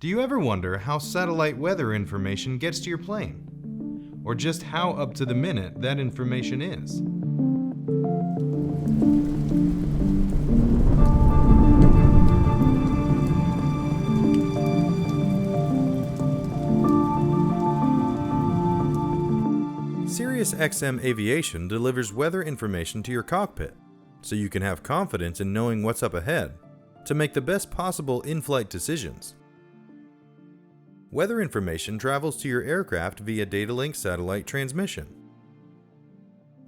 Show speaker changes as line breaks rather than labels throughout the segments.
Do you ever wonder how satellite weather information gets to your plane? Or just how up to the minute that information is? SiriusXM Aviation delivers weather information to your cockpit, so you can have confidence in knowing what's up ahead to make the best possible in-flight decisions. Weather information travels to your aircraft via data link satellite transmission.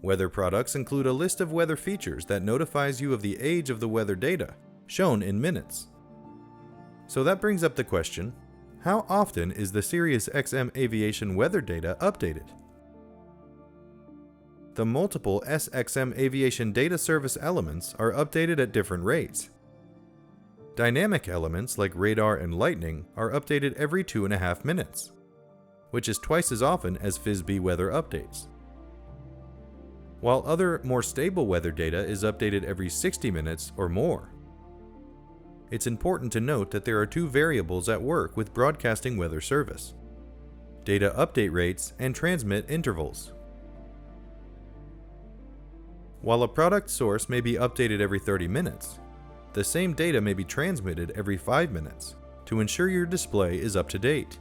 Weather products include a list of weather features that notifies you of the age of the weather data, shown in minutes. So that brings up the question, how often is the SiriusXM Aviation weather data updated? The multiple SXM Aviation data service elements are updated at different rates. Dynamic elements like radar and lightning are updated every 2.5 minutes, which is twice as often as FISB weather updates. While other, more stable weather data is updated every 60 minutes or more. It's important to note that there are two variables at work with broadcasting weather service: data update rates and transmit intervals. While a product source may be updated every 30 minutes, the same data may be transmitted every 5 minutes to ensure your display is up to date.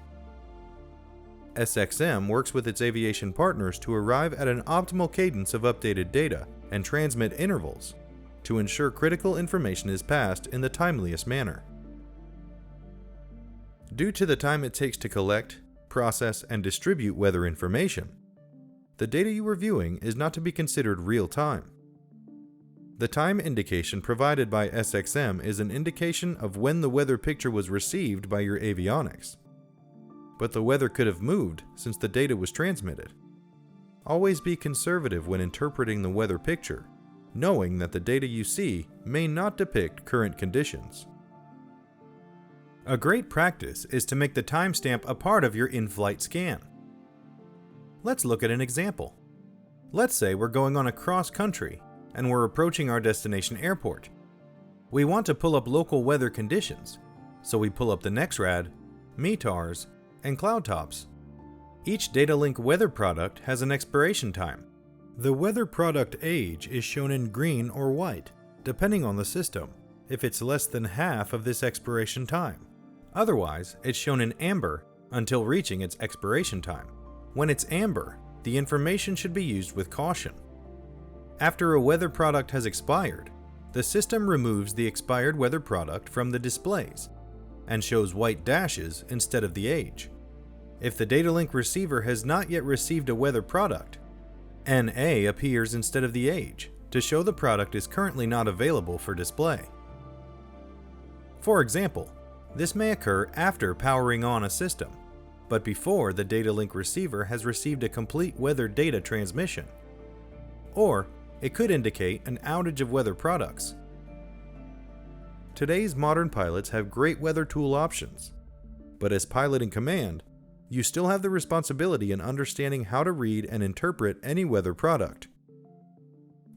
SXM works with its aviation partners to arrive at an optimal cadence of updated data and transmit intervals to ensure critical information is passed in the timeliest manner. Due to the time it takes to collect, process, and distribute weather information, the data you are viewing is not to be considered real time. The time indication provided by SXM is an indication of when the weather picture was received by your avionics. But the weather could have moved since the data was transmitted. Always be conservative when interpreting the weather picture, knowing that the data you see may not depict current conditions. A great practice is to make the timestamp a part of your in-flight scan. Let's look at an example. Let's say we're going on a cross-country and we're approaching our destination airport. We want to pull up local weather conditions, so we pull up the NEXRAD, METARS, and CloudTops. Each data link weather product has an expiration time. The weather product age is shown in green or white, depending on the system, if it's less than half of this expiration time. Otherwise, it's shown in amber until reaching its expiration time. When it's amber, the information should be used with caution. After a weather product has expired, the system removes the expired weather product from the displays and shows white dashes instead of the age. If the data link receiver has not yet received a weather product, NA appears instead of the age to show the product is currently not available for display. For example, this may occur after powering on a system, but before the data link receiver has received a complete weather data transmission. Or it could indicate an outage of weather products. Today's modern pilots have great weather tool options, but as pilot in command, you still have the responsibility in understanding how to read and interpret any weather product,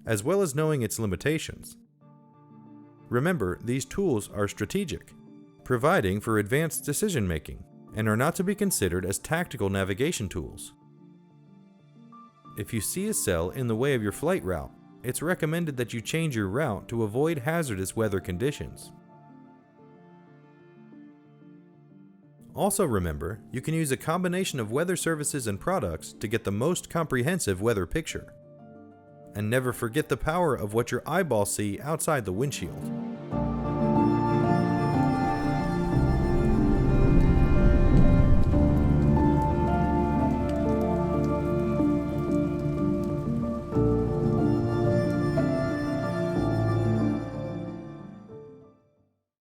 as well as knowing its limitations. Remember, these tools are strategic, providing for advanced decision-making, and are not to be considered as tactical navigation tools. If you see a cell in the way of your flight route, it's recommended that you change your route to avoid hazardous weather conditions. Also remember, you can use a combination of weather services and products to get the most comprehensive weather picture. And never forget the power of what your eyeballs see outside the windshield.